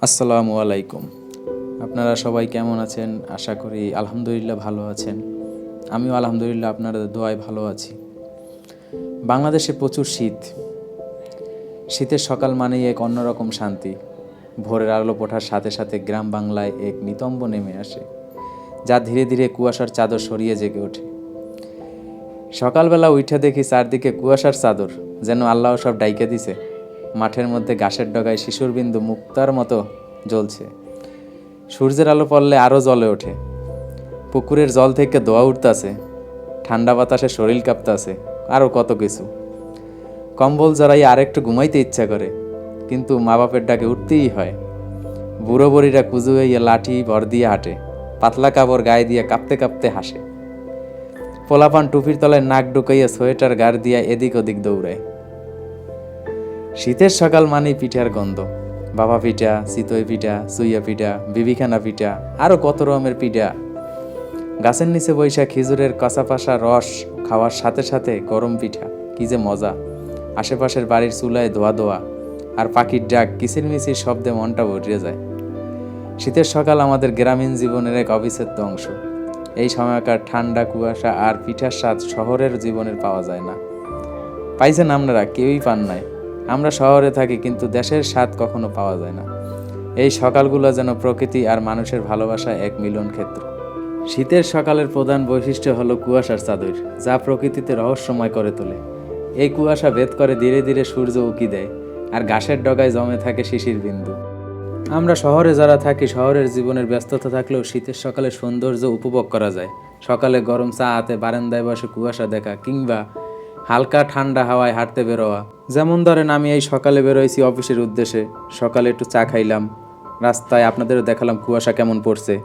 আসসালামু আলাইকুম। আপনারা সবাই কেমন আছেন? আশা করি আলহামদুলিল্লাহ ভালো আছেন। আমিও আলহামদুলিল্লাহ আপনাদের দোয়ায় ভালো আছি। বাংলাদেশে প্রচুর শীত। শীতের সকাল মানেই এক অন্যরকম শান্তি। ভোরের আলো ওঠার সাথে সাথে গ্রাম বাংলায় এক নিতম্ব নেমে আসে, যা ধীরে ধীরে কুয়াশার চাদর সরিয়ে জেগে ওঠে। সকালবেলা উঠে দেখি চারদিকে কুয়াশার চাদর, যেন আল্লাহ সব ডাইকে দিছে। মাঠের মধ্যে ঘাসের ডগায় শিশুর বিন্দু মুক্তার মতো জ্বলছে। সূর্যের আলো পড়লে আরও জ্বলে ওঠে। পুকুরের জল থেকে ধোঁয়া উঠতাছে, ঠান্ডা বাতাসে শরীর কাঁপতাছে, আরও কত কিছু। কম্বল জড়াই আরেকটু ঘুমাইতে ইচ্ছা করে, কিন্তু মা বাপের ডাকে উঠতেই হয়। বুড়ো বুড়িরা কুজু হইয়া লাঠি ভর দিয়ে হাঁটে, পাতলা কাপড় গায়ে দিয়ে কাঁপতে কাঁপতে হাসে। পোলাপান টুপির তলায় নাক ঢুকাইয়া সোয়েটার গাড় দিয়া এদিক ওদিক দৌড়ায়। শীতের সকাল মানেই পিঠার গন্ধ। বাবা পিঠা, চিতই পিঠা, চুইয়া পিঠা, বিবিখানা পিঠা, আরও কত রকমের পিঠা। গাছের নিচে বৈশা খেজুরের কাঁচাপাশা রস খাওয়ার সাথে সাথে গরম পিঠা, কি যে মজা। আশেপাশের বাড়ির চুলায় ধোয়া ধোয়া, আর পাখির ডাক কিচিরমিচির শব্দে মনটা ভরিয়ে যায়। শীতের সকাল আমাদের গ্রামীণ জীবনের এক অবিচ্ছেদ্য অংশ। এই সময়কার ঠান্ডা, কুয়াশা আর পিঠার স্বাদ শহরের জীবনের পাওয়া যায় না। পাইছেন আপনারা? কেউই পান নাই। আমরা শহরে থাকি, কিন্তু দেশের স্বাদ কখনো পাওয়া যায় না। এই সকালগুলো যেন প্রকৃতি আর মানুষের ভালোবাসা এক মিলন ক্ষেত্র। শীতের সকালের প্রধান বৈশিষ্ট্য হলো কুয়াশার চাদর, যা প্রকৃতিতে রহস্যময় করে তোলে। এই কুয়াশা ভেদ করে ধীরে ধীরে সূর্য উকি দেয়, আর ঘাসের ডগায় জমে থাকে শিশির বিন্দু। আমরা শহরে যারা থাকি, শহরের জীবনের ব্যস্ততা থাকলেও শীতের সকালে সৌন্দর্য উপভোগ করা যায়। সকালে গরম চা হাতে বারান্দায় বসে কুয়াশা দেখা, কিংবা হালকা ঠান্ডা হাওয়ায় হাঁটতে বেরোয়া। যেমন ধরেন, আমি এই সকালে বেরোইছি অফিসের উদ্দেশ্যে। সকালে একটু চা খাইলাম, রাস্তায় আপনাদেরও দেখালাম কুয়াশা কেমন পড়ছে।